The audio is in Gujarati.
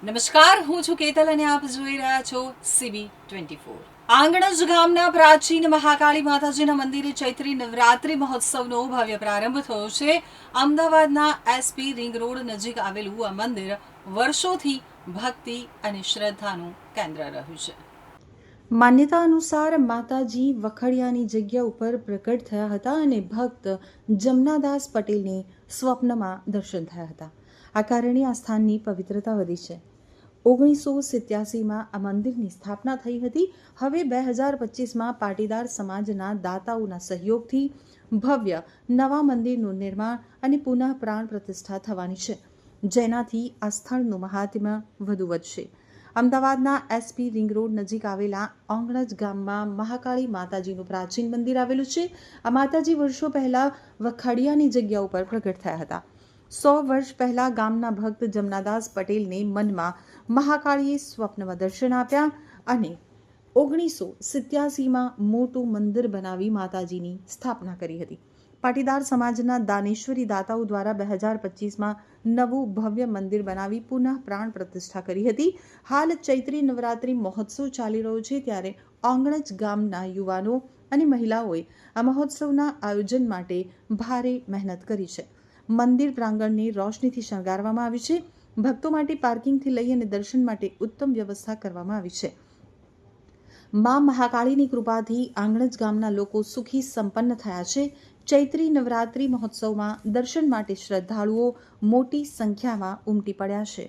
નમસ્કાર, હું છું કેતલ અને આપ જોઈ રહ્યા છો CB24। આંગણજ ગામના પ્રાચીન મહાકાળી માતાજીના મંદિરે ચૈત્રી નવરાત્રી મહોત્સવનો ભવ્ય પ્રારંભ થયો છે। અમદાવાદના SP રિંગ રોડ નજીક આવેલું આ મંદિર વર્ષોથી ભક્તિ અને શ્રદ્ધાનું કેન્દ્ર રહ્યું છે। માન્યતા અનુસાર માતાજી વખડિયાની જગ્યા ઉપર પ્રગટ થયા હતા અને ભક્ત જમનાદાસ પટેલને સ્વપ્નમાં દર્શન થયા હતા। આ કારણે આ સ્થાનની પવિત્રતા વધી છે। 1987માં આ મંદિરની સ્થાપના થઈ હતી। હવે 2025માં પાટીદાર સમાજના દાતાઓના સહયોગથી ભવ્ય નવા મંદિરનું નિર્માણ અને પુનઃ પ્રાણ પ્રતિષ્ઠા થવાની છે, જેનાથી આ સ્થળનું મહાત્મ્ય વધુ વધશે। અમદાવાદના SP રિંગ રોડ નજીક આવેલા આંગણજ ગામમાં મહાકાળી માતાજીનું પ્રાચીન મંદિર આવેલું છે। આ માતાજી વર્ષો પહેલા વખાડિયાની જગ્યા ઉપર પ્રગટ થયા હતા। 100 વર્ષ પહેલા ગામના ભક્ત જમનાદાસ પટેલને મનમાં મહાકાળીએ સ્વપ્નમાં દર્શન આપ્યા અને 1987માં મોટું મંદિર બનાવી માતાજીની સ્થાપના કરી હતી। પાટીદાર સમાજના દાનેશ્વરી દાતાઓ દ્વારા 2025માં નવું ભવ્ય મંદિર બનાવી પુનઃ પ્રાણ પ્રતિષ્ઠા કરી હતી। હાલ ચૈત્રી નવરાત્રી મહોત્સવ ચાલી રહ્યો છે, ત્યારે આંગણજ ગામના યુવાનો અને મહિલાઓએ આ મહોત્સવના આયોજન માટે ભારે મહેનત કરી છે। મંદિર પ્રાંગણને રોશનીથી શણગારવામાં આવ્યું છે। ભક્તો માટે પાર્કિંગથી લઈ અને દર્શન માટે ઉત્તમ વ્યવસ્થા કરવામાં આવી છે। મા મહાકાળીની કૃપાથી આંગણજ ગામના લોકો સુખી સંપન્ન થયા છે। ચૈત્રી નવરાત્રી મહોત્સવમાં દર્શન માટે શ્રદ્ધાળુઓ મોટી સંખ્યામાં ઉમટી પડ્યા છે।